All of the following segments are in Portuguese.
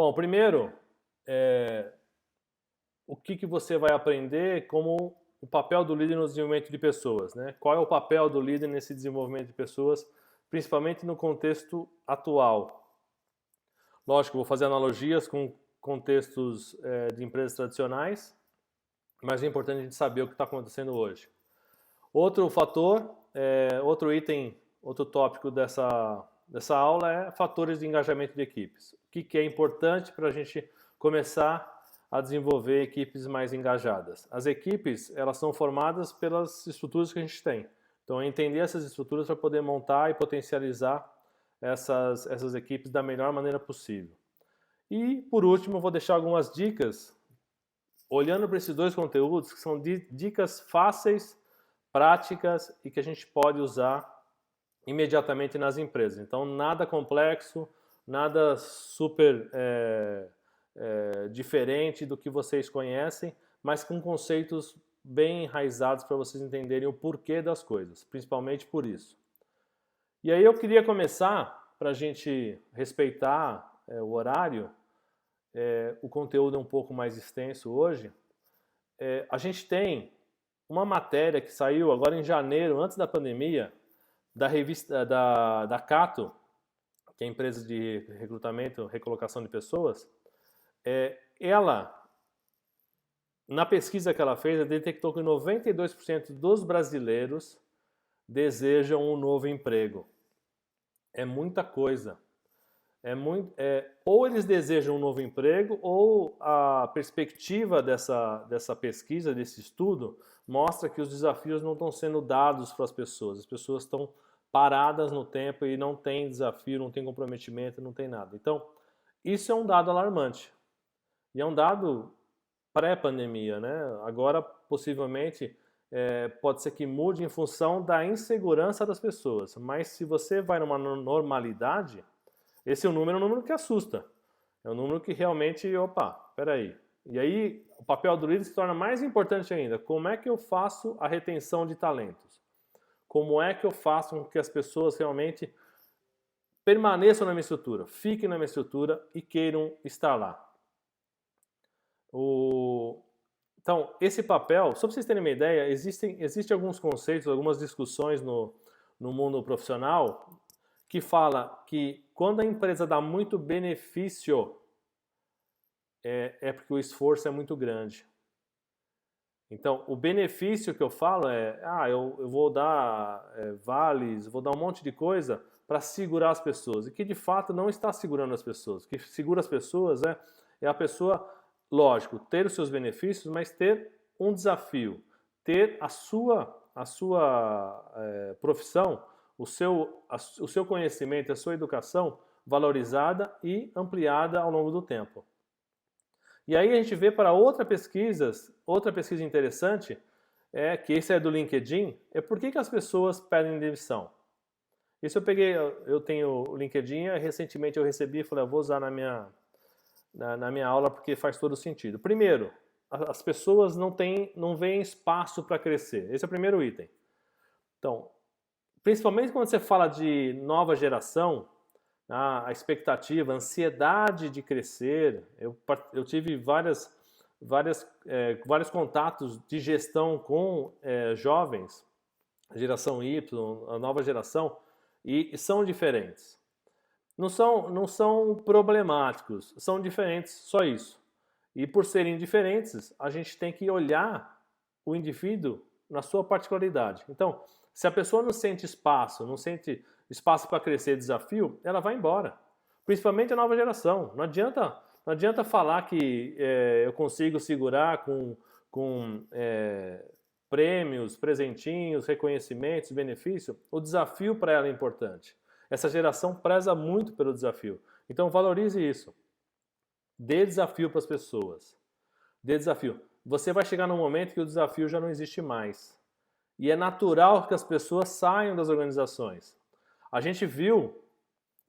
Bom, primeiro, o que você vai aprender como o papel do líder no desenvolvimento de pessoas, né? Qual é o papel do líder nesse desenvolvimento de pessoas, principalmente no contexto atual? Lógico, vou fazer analogias com contextos de empresas tradicionais, mas é importante a gente saber o que está acontecendo hoje. Outro fator, outro item, outro tópico dessa aula é fatores de engajamento de equipes. O que é importante para a gente começar a desenvolver equipes mais engajadas? As equipes, elas são formadas pelas estruturas que a gente tem. Então, é entender essas estruturas para poder montar e potencializar essas equipes da melhor maneira possível. E, por último, eu vou deixar algumas dicas, olhando para esses dois conteúdos, que são dicas fáceis, práticas e que a gente pode usar imediatamente nas empresas. Então, nada complexo, nada super diferente do que vocês conhecem, mas com conceitos bem enraizados para vocês entenderem o porquê das coisas, principalmente por isso. E aí eu queria começar, para a gente respeitar o horário, o conteúdo é um pouco mais extenso hoje. A gente tem uma matéria que saiu agora em janeiro, antes da pandemia, da revista da Cato, que é a empresa de recrutamento, recolocação de pessoas. Ela, na pesquisa que ela fez, detectou que 92% dos brasileiros desejam um novo emprego. É muita coisa. Ou eles desejam um novo emprego, ou a perspectiva dessa pesquisa, desse estudo, mostra que os desafios não estão sendo dados para as pessoas. As pessoas estão paradas no tempo e não tem desafio, não tem comprometimento, não tem nada. Então, isso é um dado alarmante. E é um dado pré-pandemia, né? Agora, possivelmente, pode ser que mude em função da insegurança das pessoas. Mas se você vai numa normalidade, esse é um número que assusta. É um número que realmente, opa, peraí. E aí, o papel do líder se torna mais importante ainda. Como é que eu faço a retenção de talentos? Como é que eu faço com que as pessoas realmente permaneçam na minha estrutura, fiquem na minha estrutura e queiram estar lá? Então, esse papel, só para vocês terem uma ideia, existem alguns conceitos, algumas discussões no mundo profissional que fala que quando a empresa dá muito benefício, é porque o esforço é muito grande. Então, o benefício que eu falo eu vou dar vales, vou dar um monte de coisa para segurar as pessoas. E que, de fato, não está segurando as pessoas. O que segura as pessoas é a pessoa, lógico, ter os seus benefícios, mas ter um desafio. Ter a sua profissão, o seu conhecimento, a sua educação valorizada e ampliada ao longo do tempo. E aí a gente vê para outra pesquisa interessante, que esse é do LinkedIn, por que as pessoas pedem demissão. Isso eu tenho o LinkedIn, recentemente eu recebi e falei, eu vou usar na minha aula porque faz todo sentido. Primeiro, as pessoas não veem espaço para crescer. Esse é o primeiro item. Então, principalmente quando você fala de nova geração, a expectativa, a ansiedade de crescer. Eu tive vários contatos de gestão com jovens, a geração Y, a nova geração, e são diferentes. Não são problemáticos, são diferentes, só isso. E por serem diferentes, a gente tem que olhar o indivíduo na sua particularidade. Então, se a pessoa não sente espaço para crescer, desafio, ela vai embora. Principalmente a nova geração. Não adianta falar que eu consigo segurar com prêmios, presentinhos, reconhecimentos, benefício. O desafio para ela é importante. Essa geração preza muito pelo desafio. Então valorize isso. Dê desafio para as pessoas. Dê desafio. Você vai chegar num momento que o desafio já não existe mais. E é natural que as pessoas saiam das organizações. A gente viu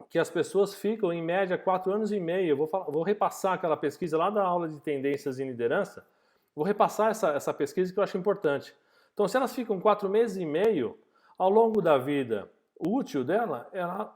que as pessoas ficam, em média, 4 anos e meio. Eu vou repassar aquela pesquisa lá da aula de tendências em liderança. Vou repassar essa pesquisa que eu acho importante. Então, se elas ficam 4 meses e meio, ao longo da vida útil dela,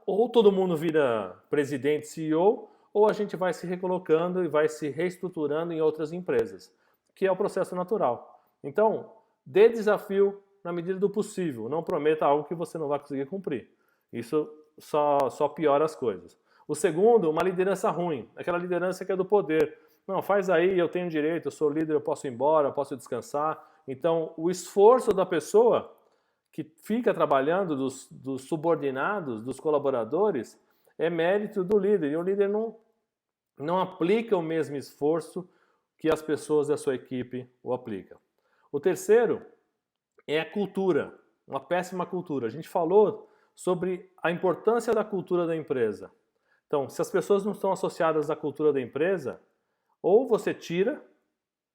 ou todo mundo vira presidente, CEO, ou a gente vai se recolocando e vai se reestruturando em outras empresas, que é o processo natural. Então, dê desafio na medida do possível, não prometa algo que você não vai conseguir cumprir. Isso só piora as coisas. O segundo, uma liderança ruim, aquela liderança que é do poder. Não, faz aí, eu tenho direito, eu sou líder, eu posso ir embora, eu posso descansar. Então, o esforço da pessoa que fica trabalhando, dos subordinados, dos colaboradores, é mérito do líder. E o líder não aplica o mesmo esforço que as pessoas da sua equipe o aplicam. O terceiro é a cultura, uma péssima cultura. A gente falou sobre a importância da cultura da empresa. Então, se as pessoas não estão associadas à cultura da empresa, ou você tira,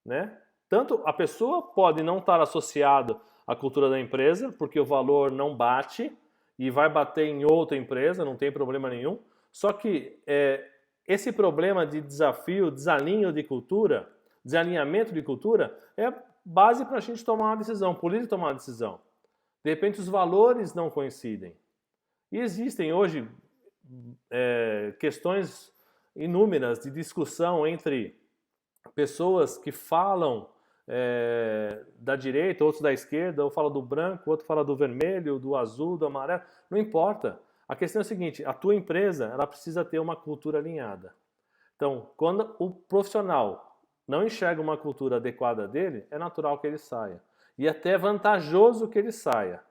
né? Tanto a pessoa pode não estar associada à cultura da empresa, porque o valor não bate e vai bater em outra empresa, não tem problema nenhum. Só que esse problema de desafio, desalinho de cultura, desalinhamento de cultura, é base para a gente tomar uma decisão, para o líder tomar uma decisão. De repente os valores não coincidem. E existem hoje questões inúmeras de discussão entre pessoas que falam da direita, outros da esquerda, ou fala do branco, outro fala do vermelho, do azul, do amarelo, não importa. A questão é a seguinte, a tua empresa ela precisa ter uma cultura alinhada. Então, quando o profissional não enxerga uma cultura adequada dele, é natural que ele saia. E até vantajoso que ele saia.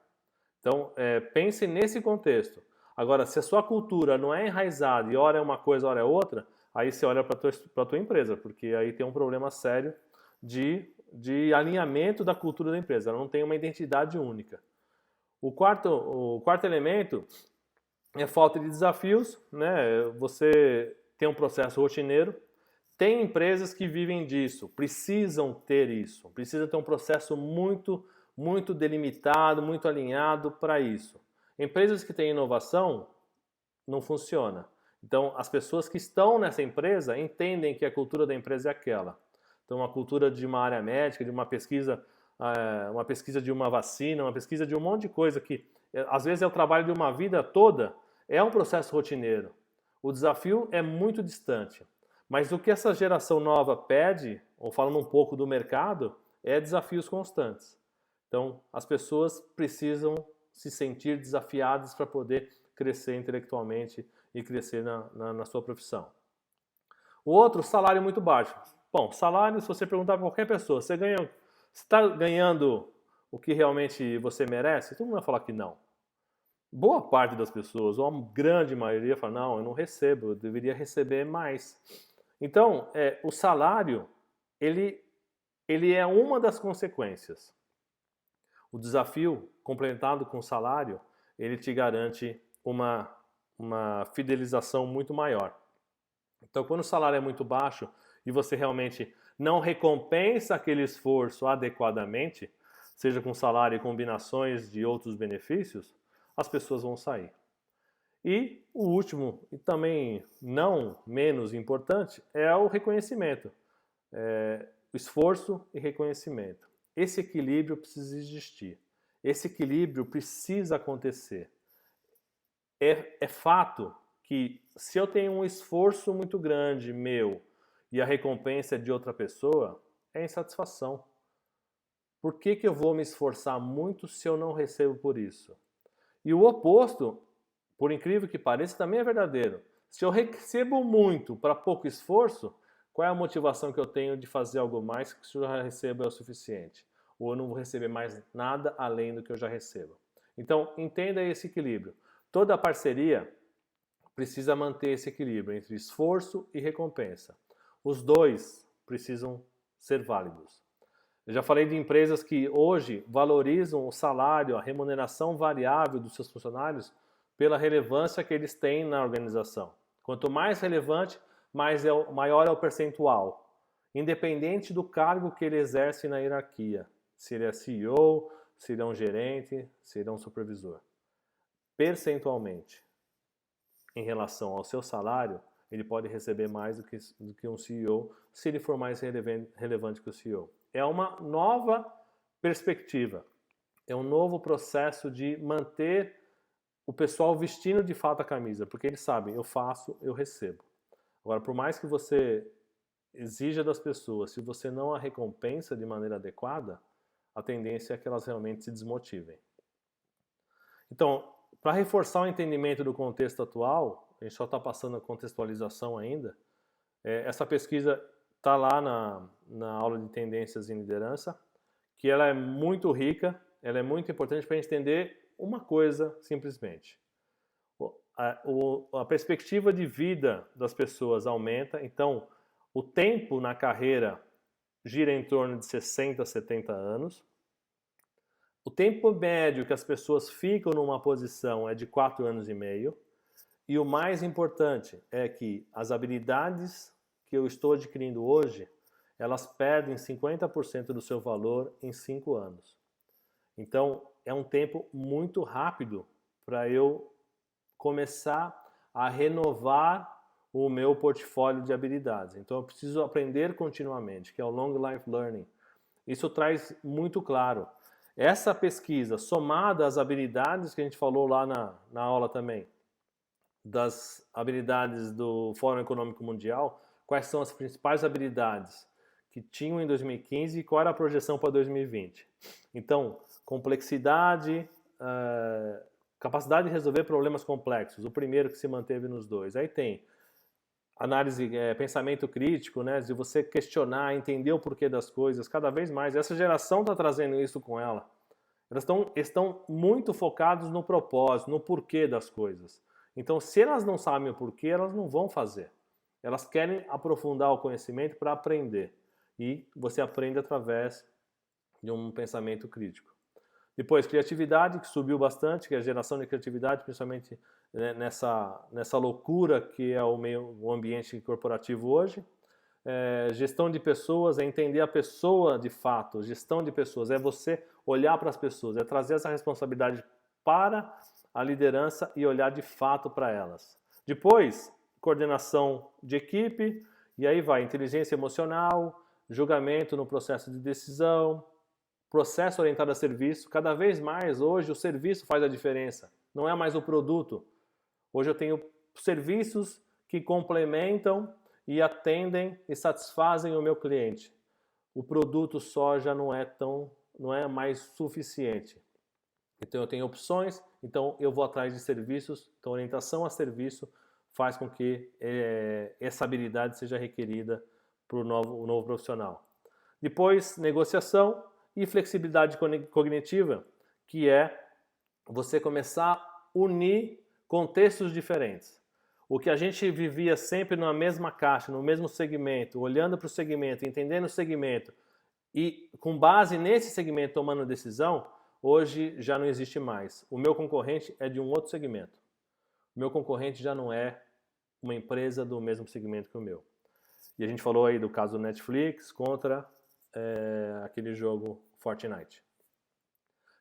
Então, pense nesse contexto. Agora, se a sua cultura não é enraizada e hora é uma coisa, hora é outra, aí você olha para a tua empresa, porque aí tem um problema sério de alinhamento da cultura da empresa. Ela não tem uma identidade única. O quarto elemento é falta de desafios, né? Você tem um processo rotineiro. Tem empresas que vivem disso, precisam ter isso, precisa ter um processo muito delimitado, muito alinhado para isso. Empresas que têm inovação, não funciona. Então, as pessoas que estão nessa empresa entendem que a cultura da empresa é aquela. Então, a cultura de uma área médica, de uma pesquisa de uma vacina, uma pesquisa de um monte de coisa que, às vezes, é o trabalho de uma vida toda, é um processo rotineiro. O desafio é muito distante. Mas o que essa geração nova pede, ou falando um pouco do mercado, é desafios constantes. Então, as pessoas precisam se sentir desafiadas para poder crescer intelectualmente e crescer na sua profissão. O outro, salário muito baixo. Bom, salário, se você perguntar para qualquer pessoa, você está ganhando o que realmente você merece? Todo mundo vai falar que não. Boa parte das pessoas, ou a grande maioria, fala, não, eu não recebo, eu deveria receber mais. Então, o salário, ele é uma das consequências. O desafio, complementado com o salário, ele te garante uma fidelização muito maior. Então, quando o salário é muito baixo e você realmente não recompensa aquele esforço adequadamente, seja com salário e combinações de outros benefícios, as pessoas vão sair. E o último, e também não menos importante, é o reconhecimento. O esforço e reconhecimento. Esse equilíbrio precisa existir. Esse equilíbrio precisa acontecer. É fato que se eu tenho um esforço muito grande meu e a recompensa é de outra pessoa, é insatisfação. Por que eu vou me esforçar muito se eu não recebo por isso? E o oposto, por incrível que pareça, também é verdadeiro. Se eu recebo muito para pouco esforço, qual é a motivação que eu tenho de fazer algo mais que se eu já recebo é o suficiente? Ou eu não vou receber mais nada além do que eu já recebo? Então, entenda esse equilíbrio. Toda parceria precisa manter esse equilíbrio entre esforço e recompensa. Os dois precisam ser válidos. Eu já falei de empresas que hoje valorizam o salário, a remuneração variável dos seus funcionários pela relevância que eles têm na organização. Quanto mais relevante, maior é o percentual, independente do cargo que ele exerce na hierarquia. Se ele é CEO, se ele é um gerente, se ele é um supervisor. Percentualmente, em relação ao seu salário, ele pode receber mais do que um CEO se ele for mais relevante que o CEO. É uma nova perspectiva, é um novo processo de manter o pessoal vestindo de fato a camisa, porque eles sabem, eu faço, eu recebo. Agora, por mais que você exija das pessoas, se você não a recompensa de maneira adequada, a tendência é que elas realmente se desmotivem. Então, para reforçar o entendimento do contexto atual, a gente só está passando a contextualização ainda, essa pesquisa está lá na aula de tendências em liderança, que ela é muito rica, ela é muito importante para a gente entender uma coisa, simplesmente. A perspectiva de vida das pessoas aumenta, então o tempo na carreira gira em torno de 60 a 70 anos. O tempo médio que as pessoas ficam numa posição é de 4 anos e meio. E o mais importante é que as habilidades que eu estou adquirindo hoje, elas perdem 50% do seu valor em 5 anos. Então, é um tempo muito rápido para eu começar a renovar o meu portfólio de habilidades. Então, eu preciso aprender continuamente, que é o Long Life Learning. Isso traz muito claro. Essa pesquisa, somada às habilidades que a gente falou lá na aula também, das habilidades do Fórum Econômico Mundial, quais são as principais habilidades que tinham em 2015 e qual era a projeção para 2020. Então, complexidade, capacidade de resolver problemas complexos, o primeiro que se manteve nos dois. Aí tem análise, pensamento crítico, né, de você questionar, entender o porquê das coisas, cada vez mais. Essa geração está trazendo isso com ela. Elas estão muito focados no propósito, no porquê das coisas. Então, se elas não sabem o porquê, elas não vão fazer. Elas querem aprofundar o conhecimento para aprender. E você aprende através de um pensamento crítico. Depois, criatividade, que subiu bastante, que é a geração de criatividade, principalmente nessa loucura que é o ambiente corporativo hoje. Gestão de pessoas, é entender a pessoa de fato. Gestão de pessoas é você olhar para as pessoas, é trazer essa responsabilidade para a liderança e olhar de fato para elas. Depois, coordenação de equipe, e aí vai inteligência emocional, julgamento no processo de decisão, processo orientado a serviço. Cada vez mais, hoje, o serviço faz a diferença. Não é mais o produto. Hoje eu tenho serviços que complementam e atendem e satisfazem o meu cliente. O produto só já não é mais suficiente. Então eu tenho opções, então eu vou atrás de serviços. Então orientação a serviço faz com que essa habilidade seja requerida para o novo profissional. Depois, negociação e flexibilidade cognitiva, que é você começar a unir contextos diferentes. O que a gente vivia sempre na mesma caixa, no mesmo segmento, olhando para o segmento, entendendo o segmento e com base nesse segmento tomando decisão, hoje já não existe mais. O meu concorrente é de um outro segmento. O meu concorrente já não é uma empresa do mesmo segmento que o meu. E a gente falou aí do caso do Netflix contra aquele jogo Fortnite.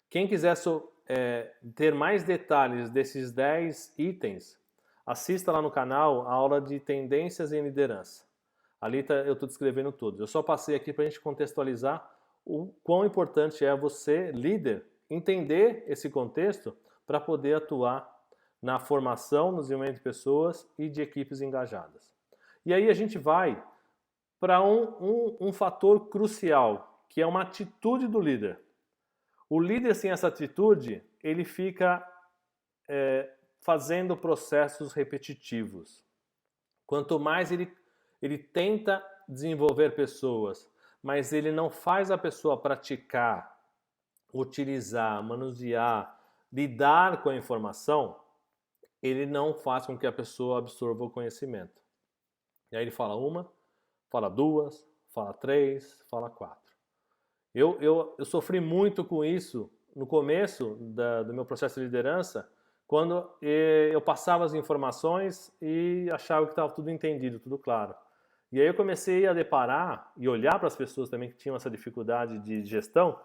Quem quiser ter mais detalhes desses 10 itens, assista lá no canal a aula de tendências em liderança. Ali eu estou descrevendo tudo. Eu só passei aqui para a gente contextualizar o quão importante é você, líder, entender esse contexto para poder atuar na formação, no desenvolvimento de pessoas e de equipes engajadas. E aí a gente vai para um fator crucial, que é uma atitude do líder. O líder sem essa atitude, ele fica fazendo processos repetitivos. Quanto mais ele tenta desenvolver pessoas, mas ele não faz a pessoa praticar, utilizar, manusear, lidar com a informação, ele não faz com que a pessoa absorva o conhecimento. E aí ele fala uma, fala duas, fala três, fala quatro. Eu sofri muito com isso no começo do meu processo de liderança, quando eu passava as informações e achava que estava tudo entendido, tudo claro. E aí eu comecei a deparar e olhar para as pessoas também que tinham essa dificuldade de gestão,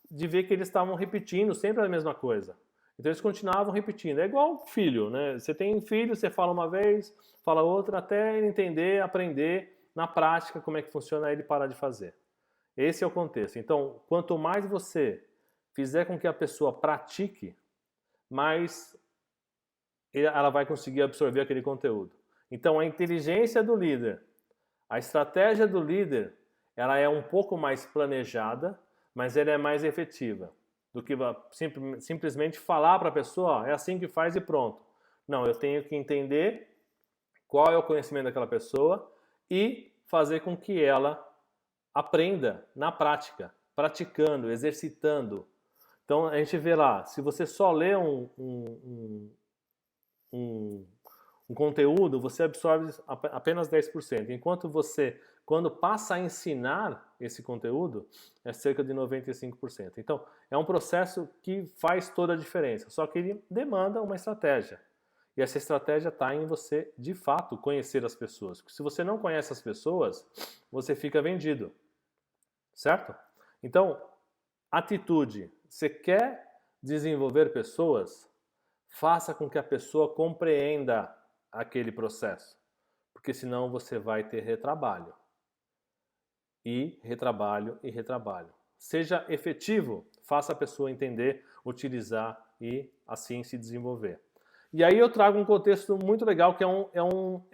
de ver que eles estavam repetindo sempre a mesma coisa. Então eles continuavam repetindo. É igual filho, né? Você tem filho, você fala uma vez, fala outra, até ele entender, aprender na prática como é que funciona, ele parar de fazer. Esse é o contexto. Então, quanto mais você fizer com que a pessoa pratique, mais ela vai conseguir absorver aquele conteúdo. Então, a inteligência do líder, a estratégia do líder, ela é um pouco mais planejada, mas ela é mais efetiva do que simplesmente falar para a pessoa, ó, é assim que faz e pronto. Não, eu tenho que entender qual é o conhecimento daquela pessoa e fazer com que ela aprenda na prática, praticando, exercitando. Então a gente vê lá, se você só lê um conteúdo, você absorve apenas 10%, enquanto você, quando passa a ensinar esse conteúdo, é cerca de 95%. Então, é um processo que faz toda a diferença, só que ele demanda uma estratégia. E essa estratégia está em você, de fato, conhecer as pessoas. Porque se você não conhece as pessoas, você fica vendido, certo? Então, atitude. Você quer desenvolver pessoas? Faça com que a pessoa compreenda aquele processo, porque senão você vai ter retrabalho. E retrabalho e retrabalho. Seja efetivo, faça a pessoa entender, utilizar e assim se desenvolver. E aí eu trago um contexto muito legal que é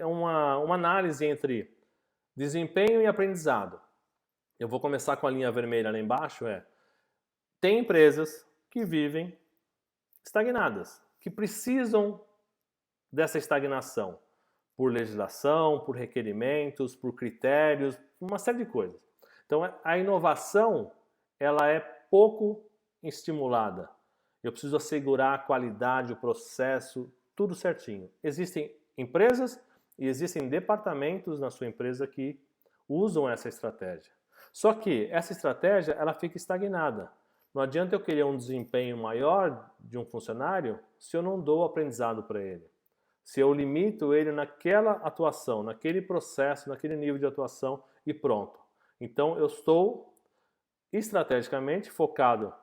uma análise entre desempenho e aprendizado. Eu vou começar com a linha vermelha lá embaixo, tem empresas que vivem estagnadas, que precisam dessa estagnação por legislação, por requerimentos, por critérios, uma série de coisas. Então a inovação ela é pouco estimulada. Eu preciso assegurar a qualidade, o processo, tudo certinho. Existem empresas e existem departamentos na sua empresa que usam essa estratégia. Só que essa estratégia ela fica estagnada. Não adianta eu querer um desempenho maior de um funcionário se eu não dou aprendizado para ele. Se eu limito ele naquela atuação, naquele processo, naquele nível de atuação e pronto. Então eu estou estrategicamente focado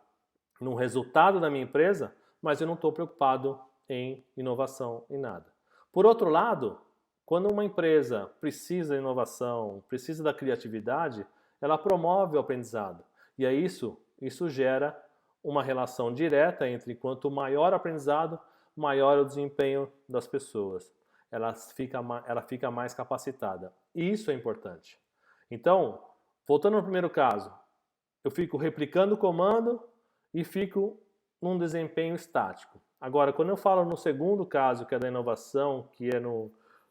no resultado da minha empresa, mas eu não estou preocupado em inovação em nada. Por outro lado, quando uma empresa precisa de inovação, precisa da criatividade, ela promove o aprendizado. E é isso gera uma relação direta entre quanto maior o aprendizado, maior o desempenho das pessoas. Ela fica mais capacitada. E isso é importante. Então, voltando ao primeiro caso, eu fico replicando o comando e fico num desempenho estático. Agora, quando eu falo no segundo caso, que é da inovação, que é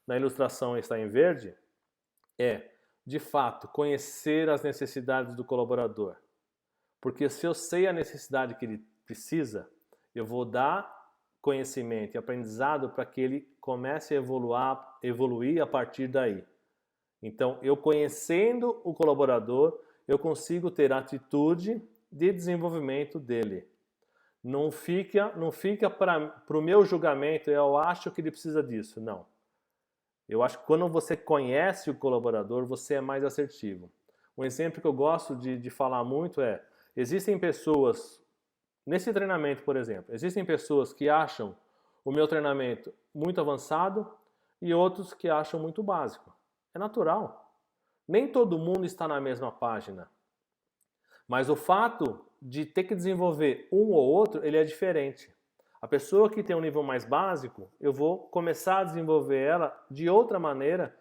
na ilustração está em verde, de fato, conhecer as necessidades do colaborador. Porque se eu sei a necessidade que ele precisa, eu vou dar conhecimento e aprendizado para que ele comece a evoluir a partir daí. Então, eu conhecendo o colaborador, eu consigo ter atitude de desenvolvimento dele. Não fica para o meu julgamento, eu acho que ele precisa disso. Não. Eu acho que quando você conhece o colaborador, você é mais assertivo. Um exemplo que eu gosto de falar muito existem pessoas, nesse treinamento, por exemplo, existem pessoas que acham o meu treinamento muito avançado e outros que acham muito básico. É natural. Nem todo mundo está na mesma página. Mas o fato de ter que desenvolver um ou outro, ele é diferente. A pessoa que tem um nível mais básico, eu vou começar a desenvolver ela de outra maneira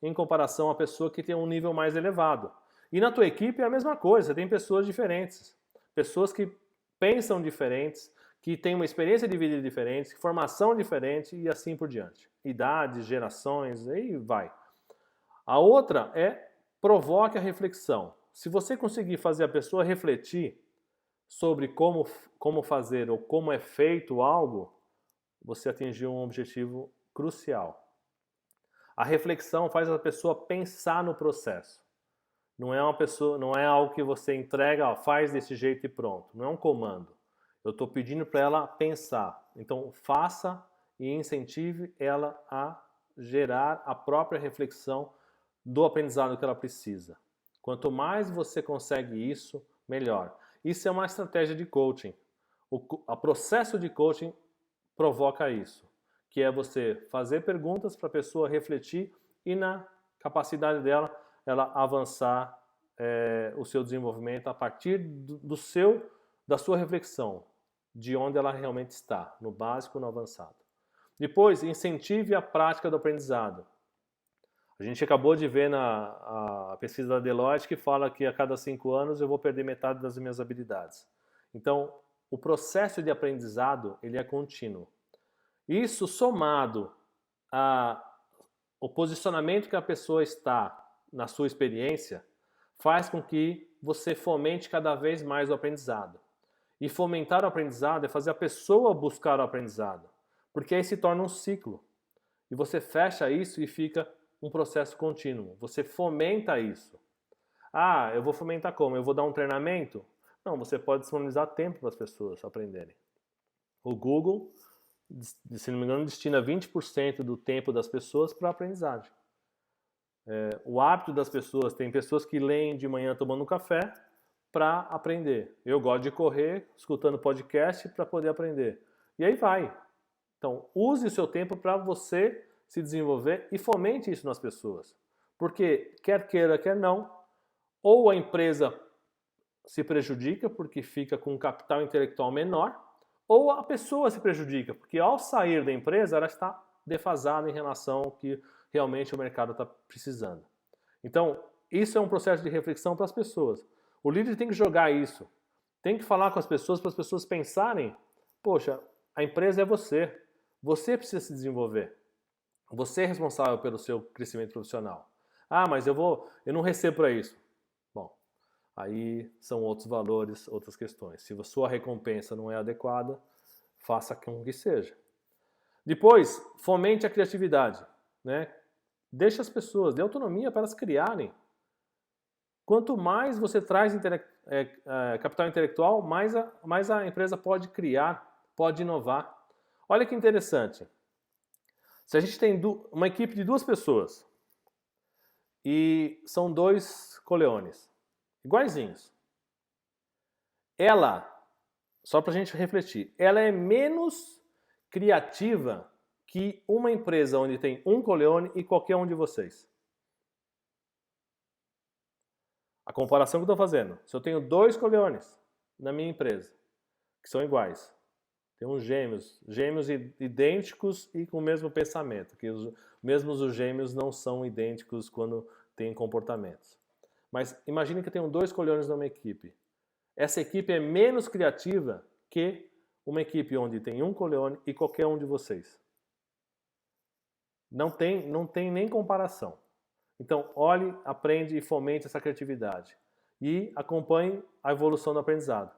em comparação à pessoa que tem um nível mais elevado. E na tua equipe é a mesma coisa, você tem pessoas diferentes. Pessoas que pensam diferentes, que têm uma experiência de vida diferente, formação diferente e assim por diante. Idades, gerações, aí vai. A outra provoque a reflexão. Se você conseguir fazer a pessoa refletir sobre como fazer ou como é feito algo, você atingiu um objetivo crucial. A reflexão faz a pessoa pensar no processo. Não é algo que você entrega, faz desse jeito e pronto. Não é um comando. Eu estou pedindo para ela pensar. Então, faça e incentive ela a gerar a própria reflexão do aprendizado que ela precisa. Quanto mais você consegue isso, melhor. Isso é uma estratégia de coaching. O processo de coaching provoca isso, que é você fazer perguntas para a pessoa refletir e na capacidade dela, ela avançar o seu desenvolvimento a partir da sua reflexão, de onde ela realmente está, no básico ou no avançado. Depois, incentive a prática do aprendizado. A gente acabou de ver a pesquisa da Deloitte que fala que a cada 5 anos eu vou perder metade das minhas habilidades. Então, o processo de aprendizado ele é contínuo. Isso somado ao posicionamento que a pessoa está na sua experiência faz com que você fomente cada vez mais o aprendizado. E fomentar o aprendizado é fazer a pessoa buscar o aprendizado, porque aí se torna um ciclo. E você fecha isso e fica um processo contínuo. Você fomenta isso. Ah, eu vou fomentar como? Eu vou dar um treinamento? Não, você pode disponibilizar tempo para as pessoas aprenderem. O Google, se não me engano, destina 20% do tempo das pessoas para a aprendizagem. O hábito das pessoas, tem pessoas que leem de manhã tomando um café para aprender. Eu gosto de correr, escutando podcast para poder aprender. E aí vai. Então, use o seu tempo para você se desenvolver e fomente isso nas pessoas. Porque, quer queira, quer não, ou a empresa se prejudica porque fica com um capital intelectual menor, ou a pessoa se prejudica, porque ao sair da empresa ela está defasada em relação ao que realmente o mercado está precisando. Então, isso é um processo de reflexão para as pessoas. O líder tem que jogar isso, tem que falar com as pessoas para as pessoas pensarem, poxa, a empresa é você, você precisa se desenvolver, você é responsável pelo seu crescimento profissional. Ah, mas eu não recebo para isso. Bom, aí são outros valores, outras questões. Se a sua recompensa não é adequada, faça com que seja. Depois, fomente a criatividade, né? Deixe as pessoas, dê autonomia para elas criarem. Quanto mais você traz capital intelectual, mais a empresa pode criar, pode inovar. Olha que interessante. Se a gente tem uma equipe de 2 pessoas e são 2 coleones, iguaizinhos, ela, só para a gente refletir, ela é menos criativa que uma empresa onde tem um coleone e qualquer um de vocês. A comparação que eu estou fazendo, se eu tenho 2 coleones na minha empresa, que são iguais, tem uns gêmeos idênticos e com o mesmo pensamento, que mesmo os gêmeos não são idênticos quando têm comportamentos. Mas imagine que eu tenho 2 coleones numa equipe. Essa equipe é menos criativa que uma equipe onde tem um coleone e qualquer um de vocês. Não tem nem comparação. Então, olhe, aprende e fomente essa criatividade. E acompanhe a evolução do aprendizado.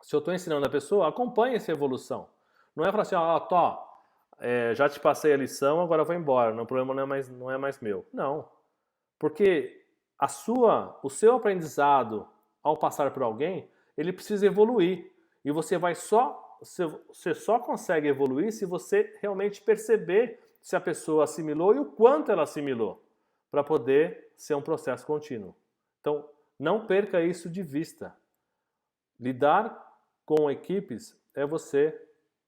Se eu estou ensinando a pessoa, acompanhe essa evolução. Não é falar assim, já te passei a lição, agora eu vou embora. O problema não é mais meu. Não. Porque o seu aprendizado, ao passar por alguém, ele precisa evoluir. E você só consegue evoluir se você realmente perceber se a pessoa assimilou e o quanto ela assimilou, para poder ser um processo contínuo. Então, não perca isso de vista. Lidar com equipes é você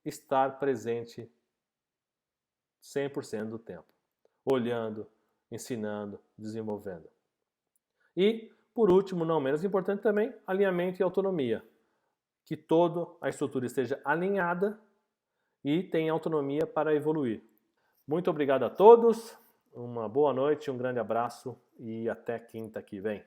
estar presente 100% do tempo, olhando, ensinando, desenvolvendo. E, por último, não menos importante também, alinhamento e autonomia. Que toda a estrutura esteja alinhada e tenha autonomia para evoluir. Muito obrigado a todos, uma boa noite, um grande abraço e até quinta que vem.